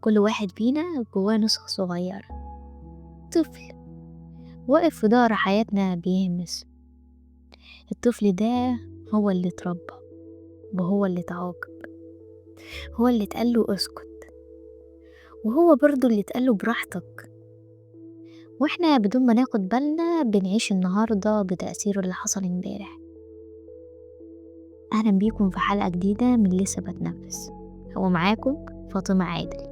كل واحد فينا جواه نسخة صغيرة، طفل واقف في ظهر حياتنا بيهمس. الطفل ده هو اللي اتربى، وهو اللي اتعاقب، هو اللي اتقاله اسكت، وهو برضو اللي اتقاله براحتك. واحنا بدون ما ناخد بالنا بنعيش النهاردة بتأثير اللي حصل امبارح. أهلا بيكم في حلقة جديدة من لسه بتنفس. هو معاكم فاطمة عادل.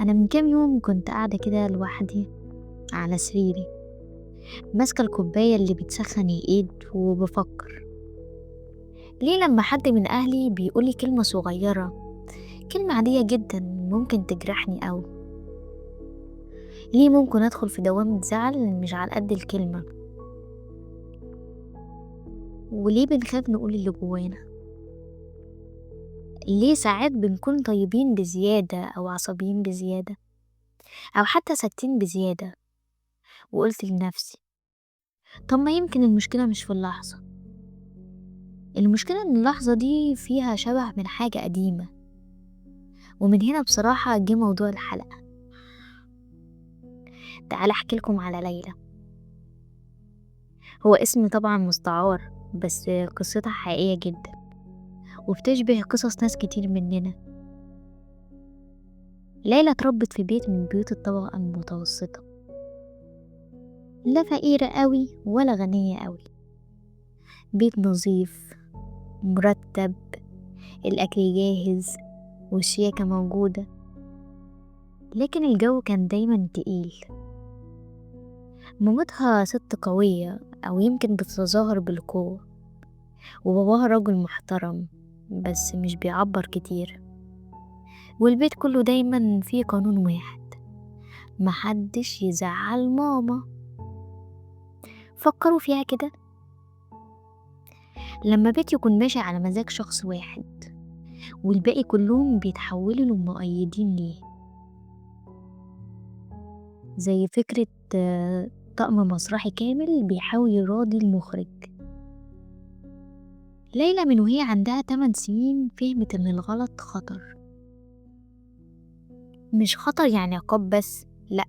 أنا من كام يوم كنت قاعدة كده لوحدي على سريري، ماسكة الكوباية اللي بتسخن الإيد وبفكر ليه لما حد من أهلي بيقولي كلمة صغيرة، كلمة عادية جدا ممكن تجرحني أوي، ليه ممكن أدخل في دوامة زعل مش على قد الكلمة؟ وليه بنخاف نقول اللي جوانا؟ ليه ساعات بنكون طيبين بزيادة أو عصبيين بزيادة أو حتى ساكتين بزيادة؟ وقلت لنفسي طب ما يمكن المشكلة مش في اللحظة، المشكلة إن اللحظة دي فيها شبه من حاجة قديمة. ومن هنا بصراحة جه موضوع الحلقة. تعال أحكي لكم على ليلى. هو اسم طبعا مستعار، بس قصتها حقيقية جدا وبتشبه قصص ناس كتير مننا. ليلى اتربت في بيت من بيوت الطبقة المتوسطة، لا فقيرة قوي ولا غنية قوي، بيت نظيف مرتب، الأكل جاهز والشياكة موجودة، لكن الجو كان دايما تقيل. مامتها ست قوية أو يمكن بتتظاهر بالقوة، وباباها راجل محترم بس مش بيعبر كتير، والبيت كله دايما فيه قانون واحد: محدش يزعل ماما. فكروا فيها كده، لما بيت يكون ماشي على مزاج شخص واحد والباقي كلهم بيتحولوا لمؤيدين ليه، زي فكرة طقم مسرحي كامل بيحاول يراضي المخرج. ليلى من وهي عندها 8 سنين فهمت ان الغلط خطر، مش خطر يعني عقاب بس، لأ،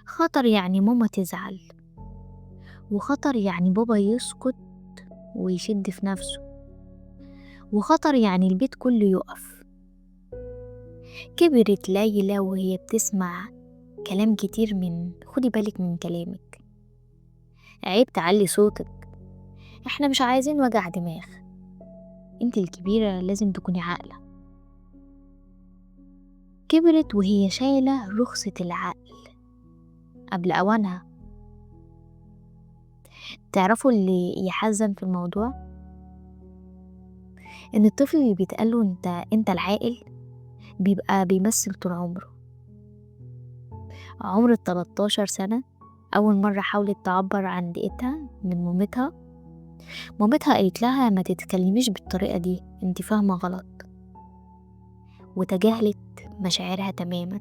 خطر يعني ماما تزعل، وخطر يعني بابا يسكت ويشد في نفسه، وخطر يعني البيت كله يقف. كبرت ليلى وهي بتسمع كلام كتير من خدي بالك من كلامك، عيب تعلي صوتك، احنا مش عايزين وجع دماغ، انت الكبيرة لازم تكوني عاقلة. كبرت وهي شايلة رخصة العقل قبل أوانها. تعرفوا اللي يحزن في الموضوع؟ إن الطفل اللي بيتقاله انت العاقل بيبقى بيمثل طول عمره. عمر 13 سنة أول مرة حاولت تعبر عن ضيقتها من مامتها قالت لها ما تتكلميش بالطريقة دي، انت فاهمة غلط، وتجاهلت مشاعرها تماما.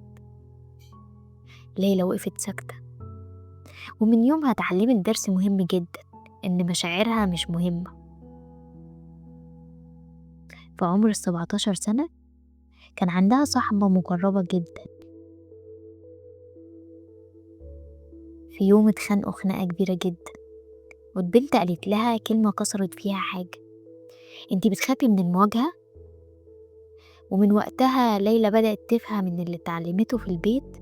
ليلى وقفت ساكتة، ومن يومها اتعلمت درس مهم جدا: إن مشاعرها مش مهمة. في عمر 17 سنة كان عندها صاحبة مقربة جدا. في يوم اتخانقوا خناقة كبيرة جدا، والبنت قالت لها كلمة كسرت فيها حاجة: انتي بتخافي من المواجهة؟ ومن وقتها ليلى بدأت تفهم ان اللي اتعلمته في البيت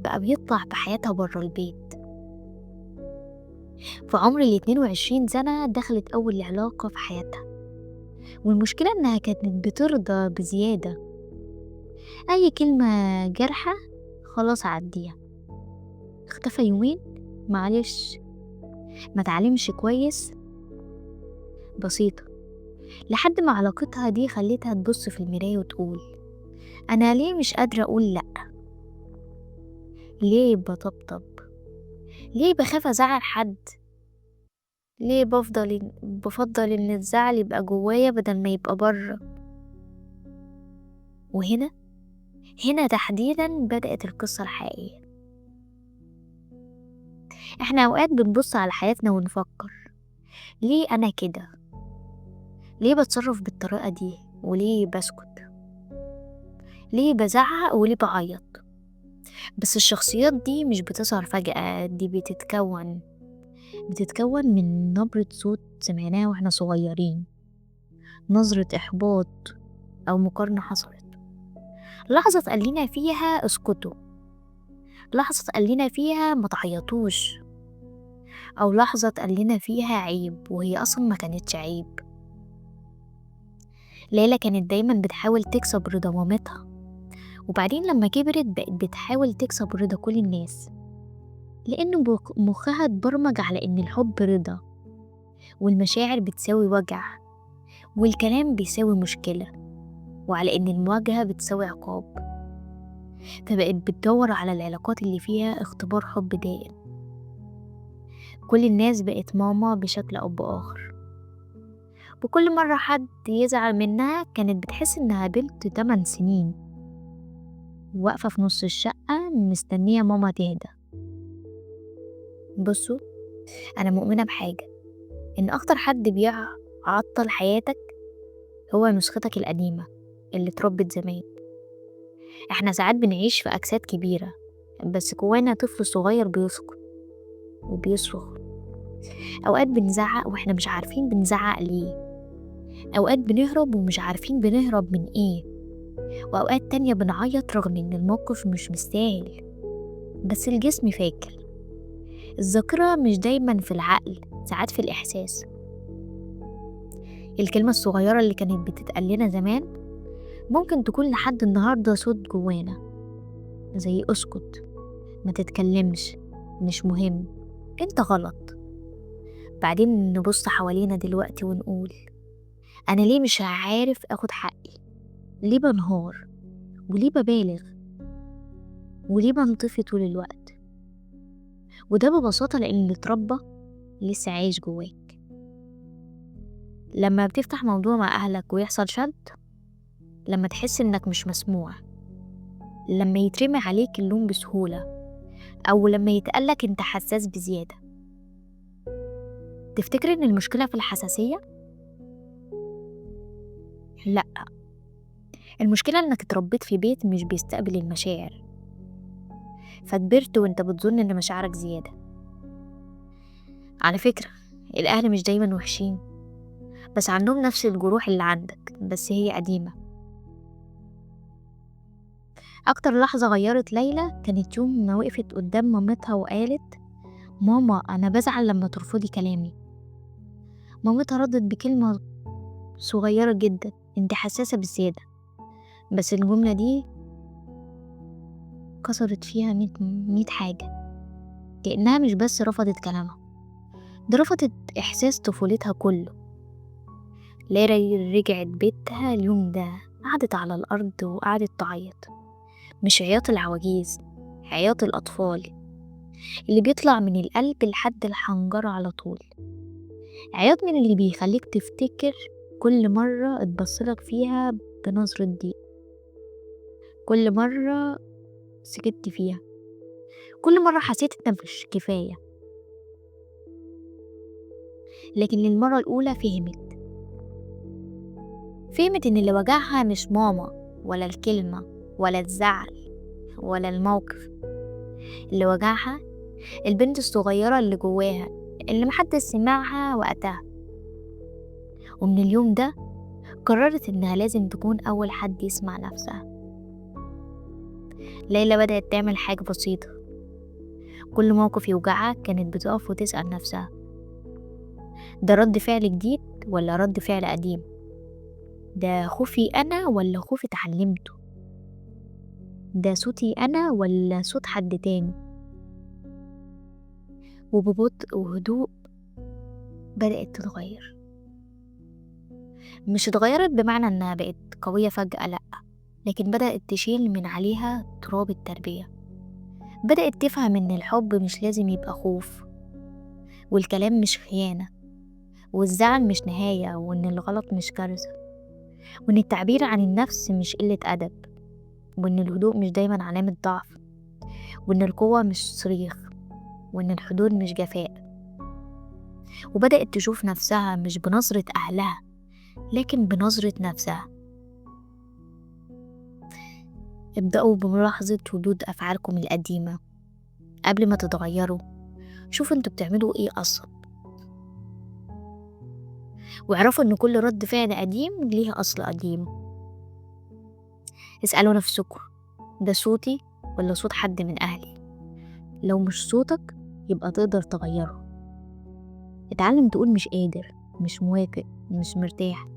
بقى بيطلع بحياتها برا البيت. في عمر 22 سنة دخلت أول علاقة في حياتها، والمشكلة انها كانت بترضى بزيادة، أي كلمة جارحة خلاص عديها، اختفى يومين معلش، ما تعلمش كويس، بسيطة. لحد ما علاقتها دي خلتها تبص في المراية وتقول: أنا ليه مش قادرة أقول لأ؟ ليه بطبطب؟ ليه بخاف أزعل حد؟ ليه بفضل إن الزعل يبقى جوايا بدل ما يبقى برا؟ وهنا تحديدا بدأت القصة الحقيقية. احنا أوقات بنبص على حياتنا ونفكر: ليه أنا كده؟ ليه بتصرف بالطريقة دي؟ وليه بسكت؟ ليه بزعق وليه بعيط. بس الشخصيات دي مش بتظهر فجأة، دي بتتكون من نبرة صوت سمعناها واحنا صغيرين، نظرة إحباط أو مقارنة حصلت، لحظة تقلنا فيها اسكتوا، لحظة تقلنا فيها ما تعيطوش، أو لحظة تقلنا فيها عيب وهي أصلا ما كانتش عيب. ليلى كانت دايما بتحاول تكسب رضا مامتها، وبعدين لما كبرت بقت بتحاول تكسب رضا كل الناس، لأن مخها اتبرمج على إن الحب رضا، والمشاعر بتساوي وجع، والكلام بيساوي مشكلة، وعلى إن المواجهة بتساوي عقاب. فبقت بتدور على العلاقات اللي فيها اختبار حب دائم. كل الناس بقت ماما بشكل أو بآخر، وكل مرة حد يزعل منها كانت بتحس إنها بنت 8 سنين واقفة في نص الشقة مستنية ماما تهدى. بصوا، أنا مؤمنة بحاجة، إن أخطر حد بيعطل حياتك هو نسختك القديمة اللي اتربت زمان. احنا ساعات بنعيش في أجساد كبيرة، بس جوانا طفل صغير بيسكت وبيصرخ. أوقات بنزعق واحنا مش عارفين بنزعق ليه، أوقات بنهرب ومش عارفين بنهرب من ايه، وأوقات تانية بنعيط رغم إن الموقف مش مستاهل، بس الجسم فاكر. الذاكرة مش دايما في العقل، ساعات في الإحساس. الكلمة الصغيرة اللي كانت بتتقال لنا زمان ممكن تكون لحد النهاردة صوت جوانا، زي اسكت، ما تتكلمش، مش مهم، انت غلط. بعدين نبص حوالينا دلوقتي ونقول أنا ليه مش عارف أخد حقي؟ ليه بنهار؟ وليه ببالغ؟ وليه بنطفي طول الوقت؟ وده ببساطة لأن اللي اتربى لسه عايش جواك. لما بتفتح موضوع مع أهلك ويحصل شد، لما تحس إنك مش مسموع، لما يترمي عليك اللوم بسهولة، أو لما يتقالك أنت حساس بزيادة، تفتكر إن المشكلة في الحساسية؟ لأ، المشكلة إنك اتربيت في بيت مش بيستقبل المشاعر، فكبرت وإنت بتظن إن مشاعرك زيادة. على فكرة، الأهل مش دايما وحشين، بس عندهم نفس الجروح اللي عندك، بس هي قديمة. أكتر لحظة غيرت ليلى كانت يوم ما وقفت قدام مامتها وقالت ماما أنا بزعل لما ترفضي كلامي. مامتها ردت بكلمة صغيرة جدا، انت حساسة بزيادة، بس الجملة دي كسرت فيها 100 حاجة. كأنها مش بس رفضت كلامها، ده رفضت إحساس طفولتها كله. ليلى رجعت بيتها اليوم ده، قعدت على الأرض وقعدت تعيط، مش عياط العواجيز، عياط الأطفال اللي بيطلع من القلب لحد الحنجرة على طول. عياط من اللي بيخليك تفتكر كل مرة اتبصلك فيها بنظرة ضيق، كل مرة سكت فيها، كل مرة حسيت انت مش كفاية. لكن للمرة الأولى فهمت ان اللي وجعها مش ماما ولا الكلمة ولا الزعل ولا الموقف، اللي وجعها البنت الصغيرة اللي جواها، اللي محدش سمعها وقتها. ومن اليوم ده قررت انها لازم تكون اول حد يسمع نفسها. ليلى بدأت تعمل حاجة بسيطة، كل موقف يوجعها كانت بتقف وتسأل نفسها ده رد فعل جديد ولا رد فعل قديم؟ ده خوفي أنا ولا خوفي اتعلمته؟ ده صوتي أنا ولا صوت حد تاني؟ وببطء وهدوء بدأت تتغير. مش اتغيرت بمعنى انها بقت قوية فجأة، لأ، لكن بدأت تشيل من عليها تراب التربية. بدأت تفهم ان الحب مش لازم يبقى خوف، والكلام مش خيانة، والزعل مش نهاية، وان الغلط مش كارثة، وان التعبير عن النفس مش قلة أدب، وان الهدوء مش دايما علامة ضعف، وان القوة مش صريخ، وان الحدود مش جفاء. وبدأت تشوف نفسها مش بنظرة أهلها، لكن بنظرة نفسها. ابدأوا بملاحظة ردود أفعالكم القديمة قبل ما تتغيروا. شوفوا انتوا بتعملوا ايه أصلا، واعرفوا ان كل رد فعل قديم ليه أصل قديم. اسألوا نفسكم، ده صوتي ولا صوت حد من أهلي؟ لو مش صوتك يبقى تقدر تغيره. اتعلم تقول مش قادر، مش موافق، مش مرتاح.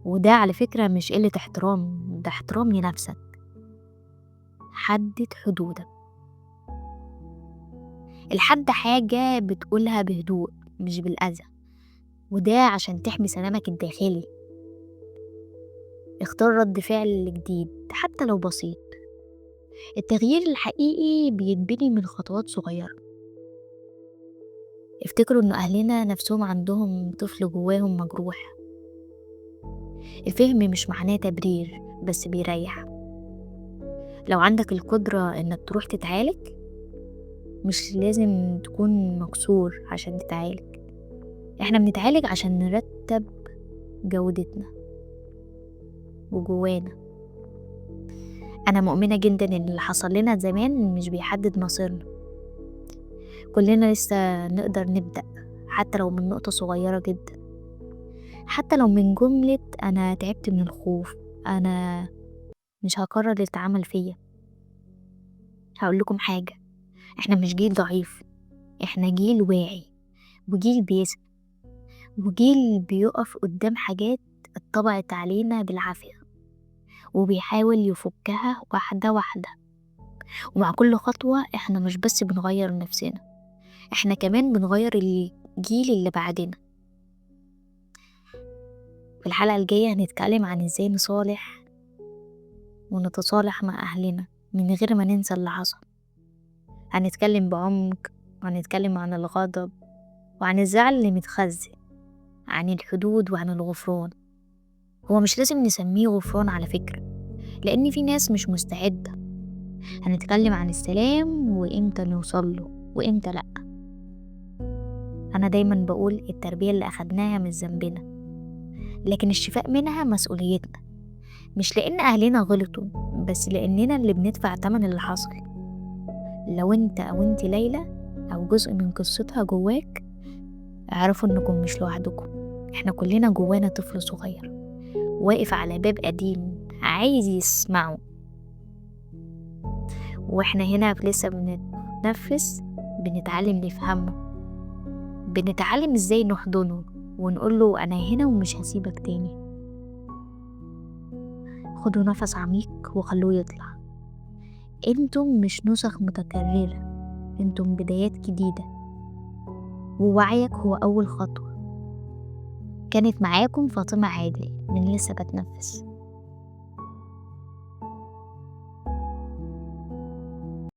وده على فكرة مش قلة احترام، ده احترام لنفسك. حدد حدودك. الحد حاجة بتقولها بهدوء مش بالأذى، وده عشان تحمي سلامك الداخلي. اختار رد فعل جديد حتى لو بسيط. التغيير الحقيقي بيتبني من خطوات صغيرة. افتكروا ان اهلنا نفسهم عندهم طفل جواهم مجروح. الفهم مش معناه تبرير، بس بيريح. لو عندك القدرة انك تروح تتعالج، مش لازم تكون مكسور عشان تتعالج. احنا بنتعالج عشان نرتب جودتنا وجوانا. انا مؤمنة جدا ان اللي حصل لنا زمان مش بيحدد مصيرنا. كلنا لسه نقدر نبدأ، حتى لو من نقطة صغيرة جدا. حتى لو من جملة انا تعبت من الخوف، انا مش هكرر اللي اتعمل فيا. هقول لكم حاجة، احنا مش جيل ضعيف، احنا جيل واعي، وجيل بيسعى، وجيل بيقف قدام حاجات اتطبعت علينا بالعافية، وبيحاول يفكها واحدة واحدة. ومع كل خطوة احنا مش بس بنغير نفسنا، احنا كمان بنغير الجيل اللي بعدنا. في الحلقة الجاية هنتكلم عن ازاي نصالح ونتصالح مع أهلنا من غير ما ننسى اللي حصل. هنتكلم بعمق، وهنتكلم عن الغضب، وعن الزعل اللي متخزن، عن الحدود، وعن الغفران. هو مش لازم نسميه غفران على فكرة، لأن في ناس مش مستعدة. هنتكلم عن السلام وإمتى نوصله وإمتى لأ. أنا دايما بقول التربية اللي أخدناها مش ذنبنا، لكن الشفاء منها مسؤوليتنا. مش لأن أهلنا غلطوا، بس لأننا اللي بندفع تمن اللي حصل. لو انت أو انت ليلى أو جزء من قصتها جواك، اعرفوا انكم مش لوحدكم. احنا كلنا جوانا طفل صغير واقف على باب قديم عايز يسمعه. واحنا هنا لسه بنتنفس، بنتعلم نفهمه، بنتعلم ازاي نحضنه ونقوله انا هنا ومش هسيبك تاني. خدوا نفس عميق وخلوه يطلع. انتم مش نسخ متكررة، انتم بدايات جديدة، ووعيك هو أول خطوة. كانت معاكم فاطمة عادل من لسه بتنفس.